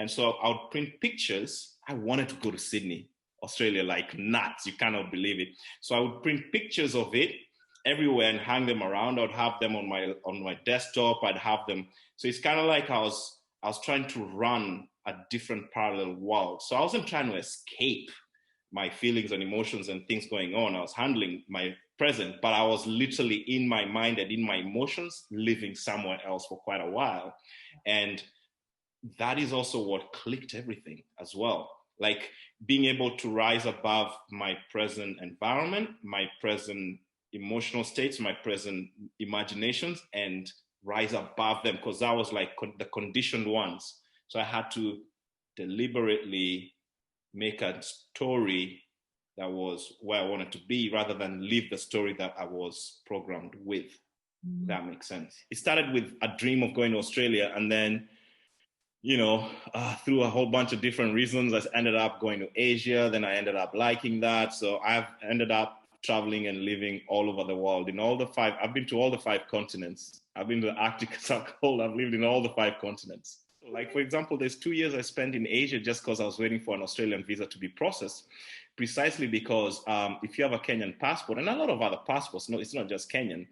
And so I would print pictures. I wanted to go to Sydney, Australia, like nuts. You cannot believe it. So I would print pictures of it everywhere and hang them around. I'd have them on my desktop. I'd have them. So it's kind of like I was trying to run a different parallel world. So I wasn't trying to escape my feelings and emotions and things going on. I was handling my present, but I was literally in my mind and in my emotions living somewhere else for quite a while. And that is also what clicked everything as well. Like being able to rise above my present environment, my present emotional states, my present imaginations, and rise above them, because that was like the conditioned ones. So I had to deliberately make a story that was where I wanted to be rather than live the story that I was programmed with. Mm-hmm. That makes sense. It started with a dream of going to Australia, and then through a whole bunch of different reasons, I ended up going to Asia. Then I ended up liking that. So I've ended up traveling and living all over the world. I've been to all the 5 continents. I've been to the Arctic Circle. I've lived in all the 5 continents. Like, for example, there's 2 years I spent in Asia just because I was waiting for an Australian visa to be processed, precisely because if you have a Kenyan passport, and a lot of other passports, no, it's not just Kenyan,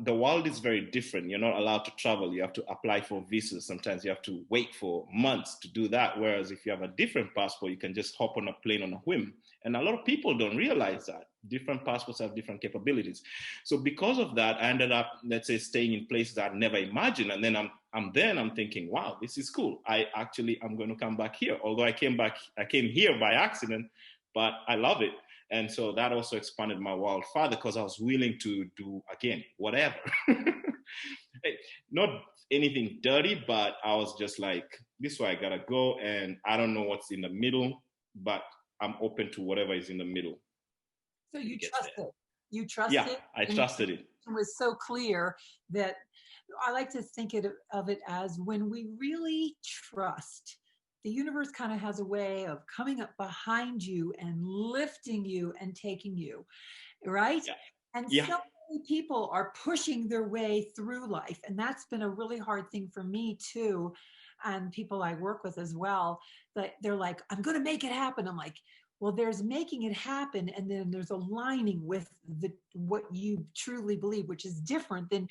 the world is very different. You're not allowed to travel. You have to apply for visas. Sometimes you have to wait for months to do that. Whereas if you have a different passport, you can just hop on a plane on a whim. And a lot of people don't realize that. Different passports have different capabilities. So because of that, I ended up, let's say, staying in places I'd never imagined. And then I'm thinking, wow, this is cool. I'm going to come back here. Although I came here by accident, but I love it. And so that also expanded my world further because I was willing to do, again, whatever. Not anything dirty, but I was just like, this is where I gotta go. And I don't know what's in the middle, but I'm open to whatever is in the middle. So you trusted. You trusted. Yeah, I trusted it. It was so clear that I like to think of it as when we really trust, the universe kind of has a way of coming up behind you and lifting you and taking you, right? Yeah. And so many people are pushing their way through life. And that's been a really hard thing for me too. And people I work with as well, that they're like, I'm going to make it happen. I'm like, well, there's making it happen, and then there's aligning with what you truly believe, which is different than